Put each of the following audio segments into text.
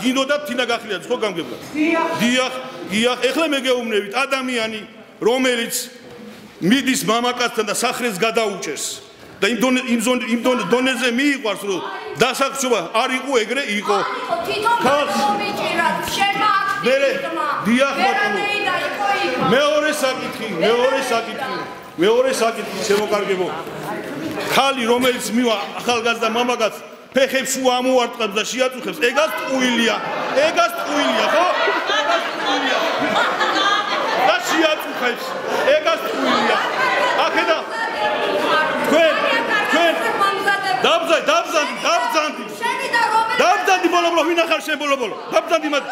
გინდოდა თინა გახლიათ ხო გამგებლა დიახ ეხლა მე გეუბნებით ადამიანი რომელიც მიდის მამაკაცთან და სახრეს გადაუჭერს და იმ დონეზე მიიყვარს რომ დასახშობა არ იყო ეგრე იყო ხალხს მომიჭირათ შემოაქცია დიახ ბატონო მეორე საკითხი შემოკარგებო ხალი რომელიც მივა ახალგაზრდა მამაკაცს ფეხებს უამოარტყებს და შეაწუხებს ეგას ტყუილია ხო და შეაწუხებს ეგას ტყუილია ახედა თქვენ დაბზანდი ბოლო ვინახარ შენ ბოლო დაბზანდი მათ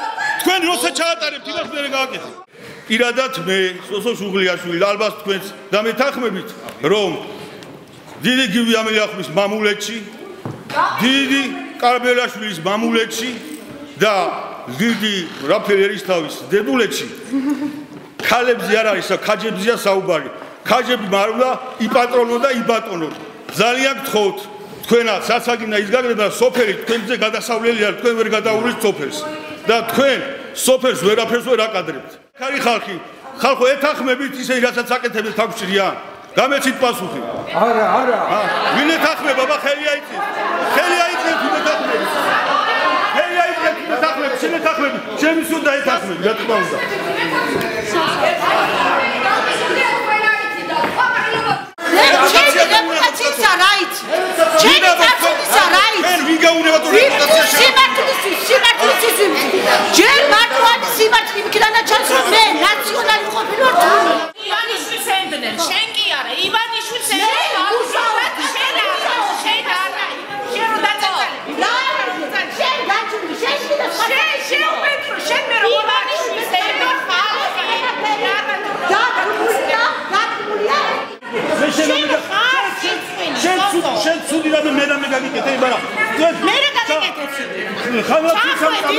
თქვენ როცა ჩაატარებთ იმას მე გააკეთე პირადად მე სოსო შუღლიაშვილი ალბათ თქვენს დამეთანხმებით რომ დიდი გივი ამელიახვის მამულეთში დიდი კარბელაშვილის მამულეთში და დიდი რაფელ ერისთავის დედულეთში ქალებზე არ არის ქაჯებზეა საუბარი ქაჯები მარვლა იპატრონო და იბატონო ძალიან გთხოვთ თქვენაც საცაგინა ის გაგრება სოფელი თქვენზე გადასავლელია თქვენ ვერ გადაუვლით სოფელს და თქვენ სოფელს ვერაფერს ვერ აკადრებთ ხარი ხალხო ეთანხმებით ისე რასაც აკეთებთ თავშია გამეცით პასუხი არა ვინ ეთანხმება ბაბა ხელი აიწეთ ვინ ეთანხმება შენ ეთანხმები ჩემს უნდა ეთანხმები რა თქმა უნდა შენ ცუდი რამე მე გაგიკეთე იბარა მე გაგიკეთე ხალხი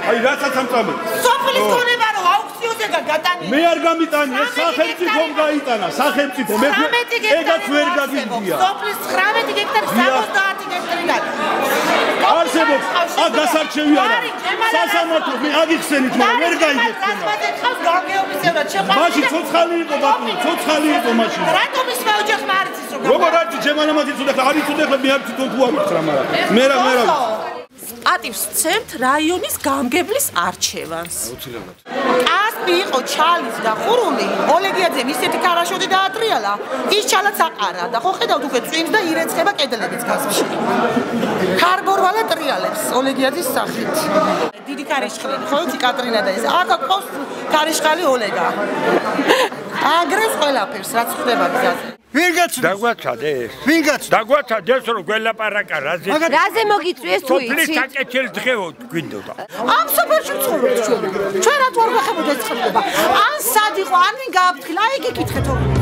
აი რასაც სამწამე სოფლის გონება რომ აუქციონზე გადაიტანა მე არ გამიტანია სახელმწიფომ გაიტანა სახელმწიფო მე ეგაც ვერ გაგიგია სოფლის 19 ჰექტარი 70 ჰექტარი არსებობს აქ გასარჩევი არა სასამართლო მე აგიხსენით მაგრამ ვერ გაიგეთ მაშინ ცოცხალი იყო ბატონო ცოცხალი იყო მაშინ რატომ ის მეოჯახმა არ იცის როგორ არის ჩემანამაც იცოდა ხა არ იცოდა ხა მე არ თვითონ თუ ამიხრა მაგრამ მე პატივს ვცემთ რაიონის გამგებლის არჩევანს. კასპი იყო ჩალის და ხურული, ოლეგიაძემ ისეთი ქარაშოდი დაატრიალა, ის ჩალაც აყარა და ხო ხედავთ უკვე წვიმს და ირეცხება კედლებიც კასპში. ქარბორვალე ტრიალებს ოლეგიაძის სახით. დიდი ქარიშხალი, ხო იცი კატრინა და ეს. აქ ყავს ქარიშხალი ოლეგა. აგრეს ყველაფერს რაც ხდება გზაზე. დაგვაცადეს. დაგვაცადეს რომ გველაპარაკა რაზე. რაზე მოგიწვიეს თუ იცით? სოფლის საკეთილ დღეოდ გვინდოდა. ამ სოფელში ვცხოვრობთ ჩვენ. ჩვენად ვერ ვახებოდა ეს ხდება. ან სად იყო, ან ვინ გააფრთხილა, აი გიკითხეთ.